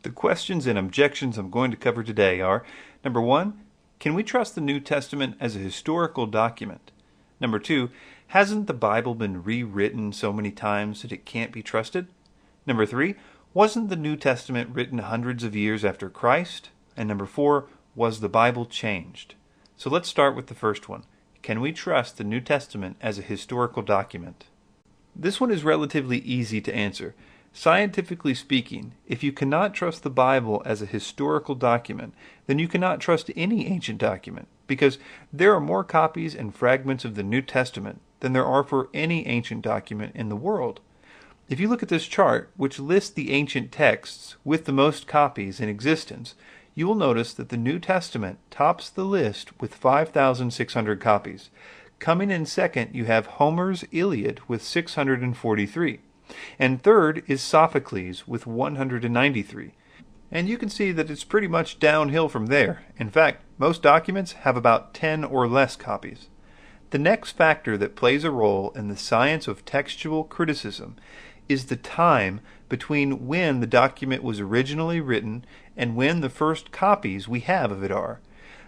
The questions and objections I'm going to cover today are, number one, can we trust the New Testament as a historical document? Number two, hasn't the Bible been rewritten so many times that it can't be trusted? Number three, wasn't the New Testament written hundreds of years after Christ? And number four, was the Bible changed? So let's start with the first one. Can we trust the New Testament as a historical document? This one is relatively easy to answer. Scientifically speaking, if you cannot trust the Bible as a historical document, then you cannot trust any ancient document, because there are more copies and fragments of the New Testament than there are for any ancient document in the world. If you look at this chart, which lists the ancient texts with the most copies in existence, you will notice that the New Testament tops the list with 5,600 copies. Coming in second, you have Homer's Iliad with 643. And third is Sophocles with 193. And you can see that it's pretty much downhill from there. In fact, most documents have about 10 or less copies. The next factor that plays a role in the science of textual criticism is the time between when the document was originally written and when the first copies we have of it are.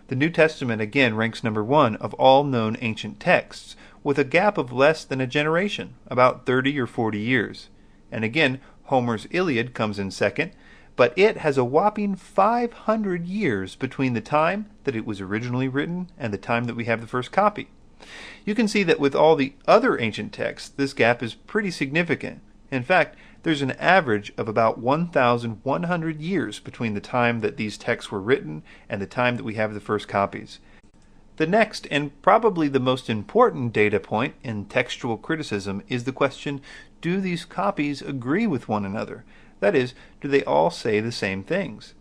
The New Testament again ranks number one of all known ancient texts, with a gap of less than a generation, about 30 or 40 years. And again, Homer's Iliad comes in second, but it has a whopping 500 years between the time that it was originally written and the time that we have the first copy. You can see that with all the other ancient texts, this gap is pretty significant. In fact, there's an average of about 1,100 years between the time that these texts were written and the time that we have the first copies. The next, and probably the most important data point in textual criticism, is the question, do these copies agree with one another? That is, do they all say the same things?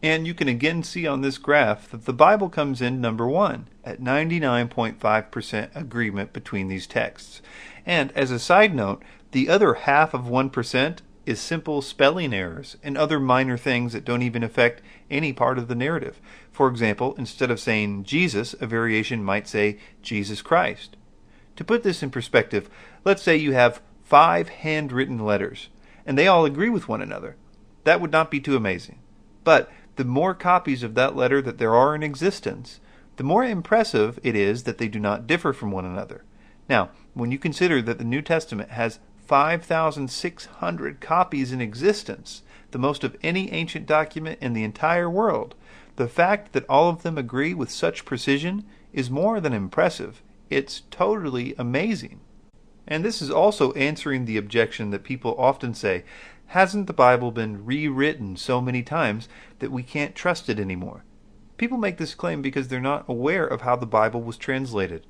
And you can again see on this graph that the Bible comes in number one at 99.5% agreement between these texts. And as a side note, the other half of 1% is simple spelling errors and other minor things that don't even affect any part of the narrative. For example, instead of saying Jesus, a variation might say Jesus Christ. To put this in perspective, let's say you have 5 handwritten letters, and they all agree with one another. That would not be too amazing. But the more copies of that letter that there are in existence, the more impressive it is that they do not differ from one another. Now, when you consider that the New Testament has 5,600 copies in existence, the most of any ancient document in the entire world, the fact that all of them agree with such precision is more than impressive. It's totally amazing. And this is also answering the objection that people often say, hasn't the Bible been rewritten so many times that we can't trust it anymore? People make this claim because they're not aware of how the Bible was translated.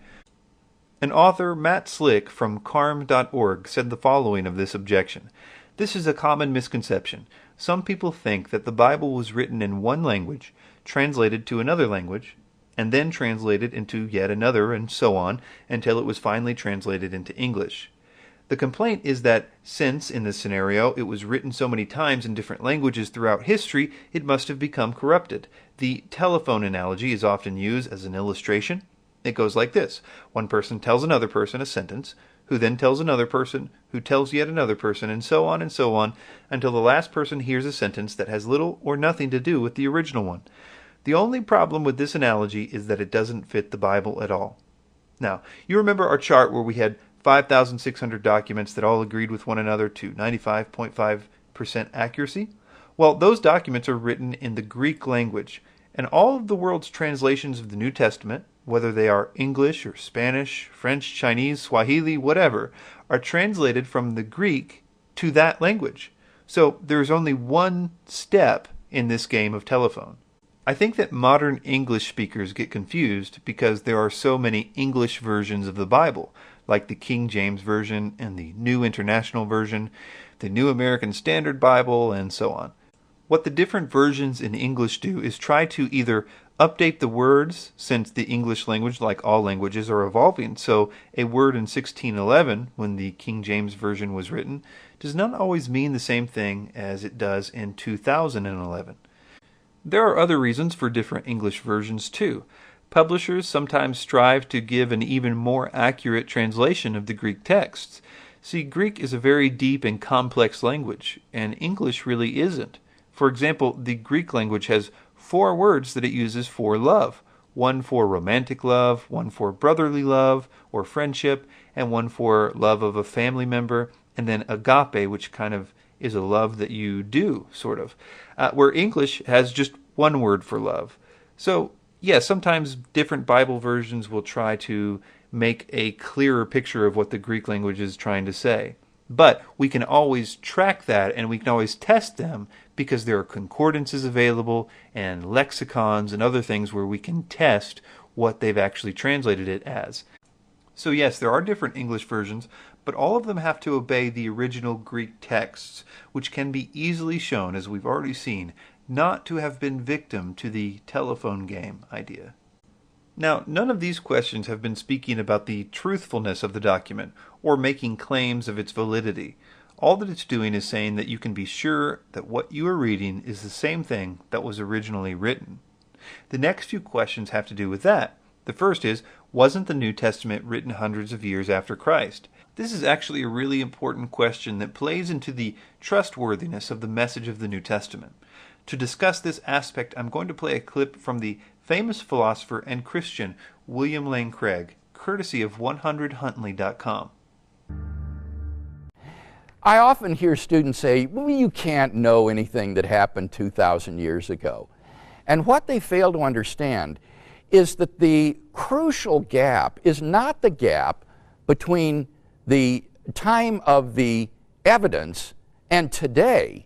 An author, Matt Slick from carm.org, said the following of this objection. This is a common misconception. Some people think that the Bible was written in one language, translated to another language, and then translated into yet another, and so on, until it was finally translated into English. The complaint is that since, in this scenario, it was written so many times in different languages throughout history, it must have become corrupted. The telephone analogy is often used as an illustration. It goes like this. One person tells another person a sentence, who then tells another person, who tells yet another person, and so on, until the last person hears a sentence that has little or nothing to do with the original one. The only problem with this analogy is that it doesn't fit the Bible at all. Now, you remember our chart where we had 5,600 documents that all agreed with one another to 95.5% accuracy? Well, those documents are written in the Greek language, and all of the world's translations of the New Testament, whether they are English or Spanish, French, Chinese, Swahili, whatever, are translated from the Greek to that language. So there's only one step in this game of telephone. I think that modern English speakers get confused because there are so many English versions of the Bible, like the King James Version and the New International Version, the New American Standard Bible, and so on. What the different versions in English do is try to either update the words, since the English language, like all languages, are evolving, so a word in 1611, when the King James Version was written, does not always mean the same thing as it does in 2011. There are other reasons for different English versions too. Publishers sometimes strive to give an even more accurate translation of the Greek texts. See, Greek is a very deep and complex language, and English really isn't. For example, the Greek language has 4 words that it uses for love. One for romantic love, one for brotherly love or friendship, and one for love of a family member, and then agape, which kind of is a love that you do, sort of. Where English has just one word for love. So, yeah, sometimes different Bible versions will try to make a clearer picture of what the Greek language is trying to say. But we can always track that and we can always test them because there are concordances available and lexicons and other things where we can test what they've actually translated it as. So yes, there are different English versions, but all of them have to obey the original Greek texts, which can be easily shown, as we've already seen, not to have been victim to the telephone game idea. Now, none of these questions have been speaking about the truthfulness of the document or making claims of its validity. All that it's doing is saying that you can be sure that what you are reading is the same thing that was originally written. The next few questions have to do with that. The first is, wasn't the New Testament written hundreds of years after Christ? This is actually a really important question that plays into the trustworthiness of the message of the New Testament. To discuss this aspect, I'm going to play a clip from the famous philosopher and Christian William Lane Craig, courtesy of 100huntley.com. I often hear students say, well, you can't know anything that happened 2,000 years ago. And what they fail to understand is that the crucial gap is not the gap between the time of the evidence and today.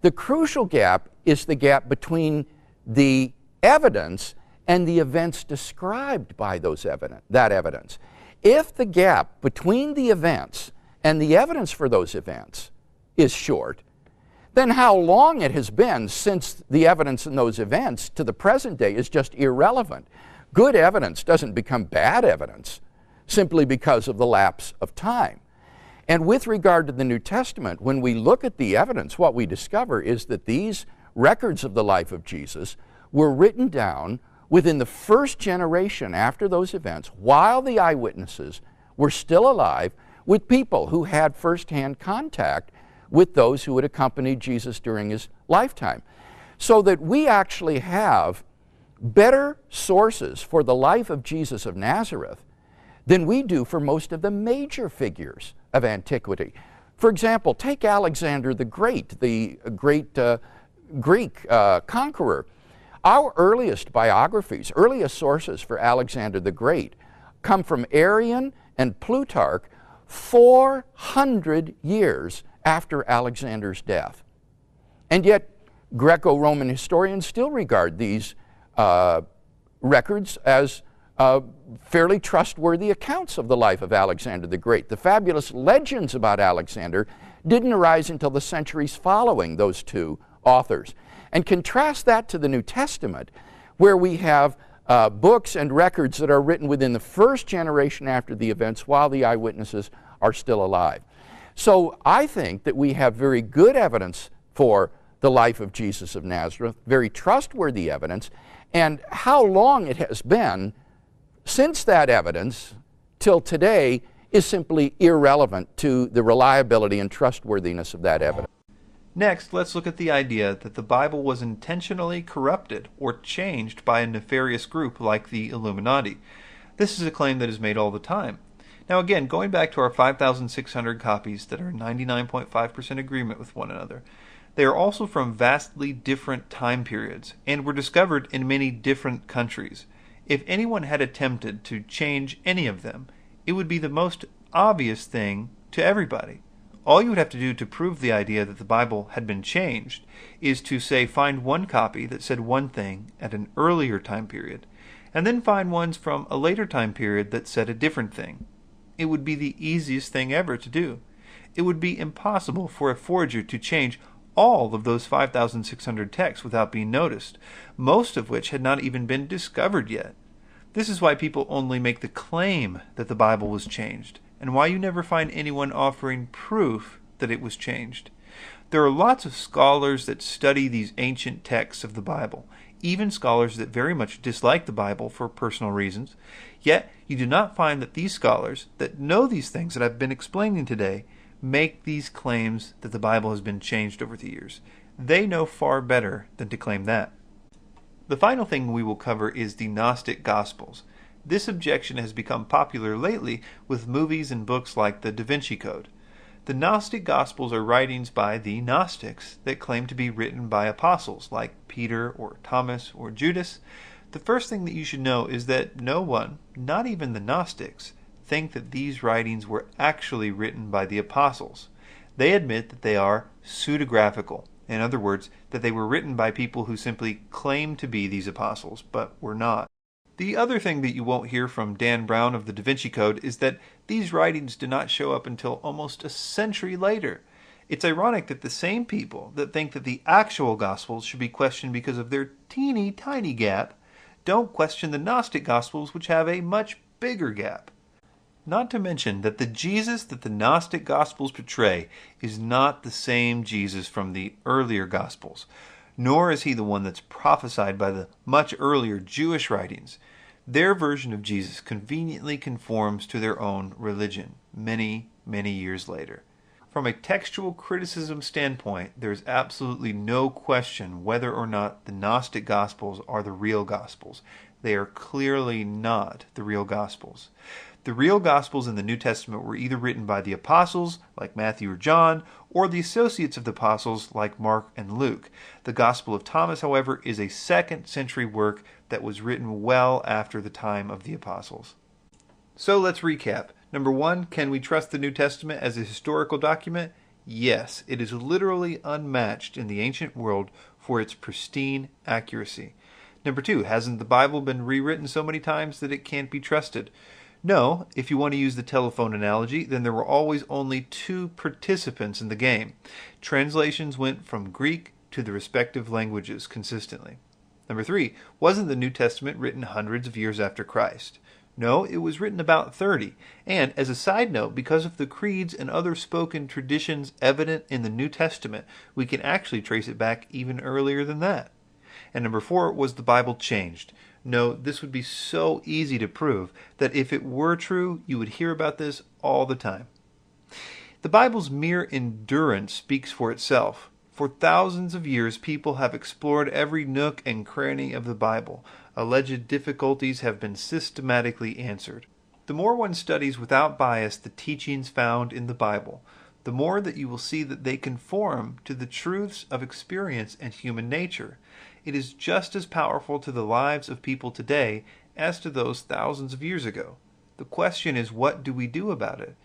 The crucial gap is the gap between the evidence and the events described by that evidence. If the gap between the events and the evidence for those events is short, then how long it has been since the evidence in those events to the present day is just irrelevant. Good evidence doesn't become bad evidence simply because of the lapse of time. And with regard to the New Testament, when we look at the evidence, what we discover is that these records of the life of Jesus were written down within the first generation after those events, while the eyewitnesses were still alive, with people who had firsthand contact with those who had accompanied Jesus during his lifetime. So that we actually have better sources for the life of Jesus of Nazareth than we do for most of the major figures of antiquity. For example, take Alexander the Great, the great Greek conqueror. Our earliest biographies, earliest sources for Alexander the Great, come from Arrian and Plutarch 400 years after Alexander's death. And yet, Greco-Roman historians still regard these records as fairly trustworthy accounts of the life of Alexander the Great. The fabulous legends about Alexander didn't arise until the centuries following those two authors. And contrast that to the New Testament, where we have books and records that are written within the first generation after the events while the eyewitnesses are still alive. So I think that we have very good evidence for the life of Jesus of Nazareth, very trustworthy evidence, and how long it has been since that evidence till today is simply irrelevant to the reliability and trustworthiness of that evidence. Next, let's look at the idea that the Bible was intentionally corrupted or changed by a nefarious group like the Illuminati. This is a claim that is made all the time. Now again, going back to our 5,600 copies that are 99.5% agreement with one another, they are also from vastly different time periods and were discovered in many different countries. If anyone had attempted to change any of them, it would be the most obvious thing to everybody. All you would have to do to prove the idea that the Bible had been changed is to, say, find one copy that said one thing at an earlier time period, and then find ones from a later time period that said a different thing. It would be the easiest thing ever to do. It would be impossible for a forger to change all of those 5,600 texts without being noticed, most of which had not even been discovered yet. This is why people only make the claim that the Bible was changed, and why you never find anyone offering proof that it was changed. There are lots of scholars that study these ancient texts of the Bible, even scholars that very much dislike the Bible for personal reasons. Yet you do not find that these scholars that know these things that I've been explaining today make these claims that the Bible has been changed over the years. They know far better than to claim that. The final thing we will cover is the Gnostic Gospels. This objection has become popular lately with movies and books like the Da Vinci Code. The Gnostic Gospels are writings by the Gnostics that claim to be written by apostles like Peter or Thomas or Judas. The first thing that you should know is that no one, not even the Gnostics, think that these writings were actually written by the apostles. They admit that they are pseudographical. In other words, that they were written by people who simply claim to be these apostles, but were not. The other thing that you won't hear from Dan Brown of the Da Vinci Code is that these writings do not show up until almost a century later. It's ironic that the same people that think that the actual Gospels should be questioned because of their teeny tiny gap don't question the Gnostic Gospels, which have a much bigger gap. Not to mention that the Jesus that the Gnostic Gospels portray is not the same Jesus from the earlier Gospels, nor is he the one that's prophesied by the much earlier Jewish writings. Their version of Jesus conveniently conforms to their own religion many, many years later. From a textual criticism standpoint, there's absolutely no question whether or not the Gnostic Gospels are the real Gospels. They are clearly not the real Gospels. The real Gospels in the New Testament were either written by the apostles, like Matthew or John, or the associates of the apostles, like Mark and Luke. The Gospel of Thomas, however, is a 2nd century work that was written well after the time of the apostles. So let's recap. Number 1, can we trust the New Testament as a historical document? Yes, it is literally unmatched in the ancient world for its pristine accuracy. Number 2, hasn't the Bible been rewritten so many times that it can't be trusted? No, if you want to use the telephone analogy, then there were always only 2 participants in the game. Translations went from Greek to the respective languages consistently. Number 3, wasn't the New Testament written hundreds of years after Christ? No, it was written about 30. And as a side note, because of the creeds and other spoken traditions evident in the New Testament, we can actually trace it back even earlier than that. And number 4, was the Bible changed? No, this would be so easy to prove that if it were true, you would hear about this all the time. The Bible's mere endurance speaks for itself. For thousands of years, people have explored every nook and cranny of the Bible. Alleged difficulties have been systematically answered. The more one studies without bias the teachings found in the Bible, the more that you will see that they conform to the truths of experience and human nature. It is just as powerful to the lives of people today as to those thousands of years ago. The question is, what do we do about it?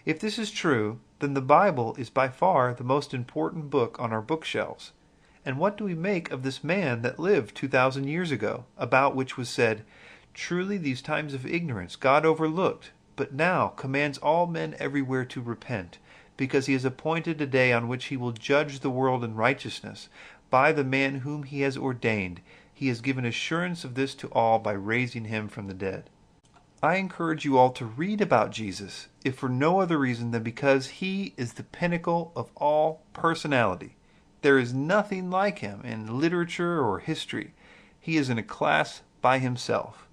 If this is true, then the Bible is by far the most important book on our bookshelves. And what do we make of this man that lived 2,000 years ago, about which was said, "Truly these times of ignorance God overlooked, but now commands all men everywhere to repent, because he has appointed a day on which he will judge the world in righteousness, by the man whom he has ordained. He has given assurance of this to all by raising him from the dead." I encourage you all to read about Jesus, if for no other reason than because he is the pinnacle of all personality. There is nothing like him in literature or history. He is in a class by himself.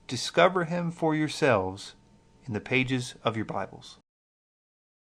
Discover him for yourselves in the pages of your Bibles.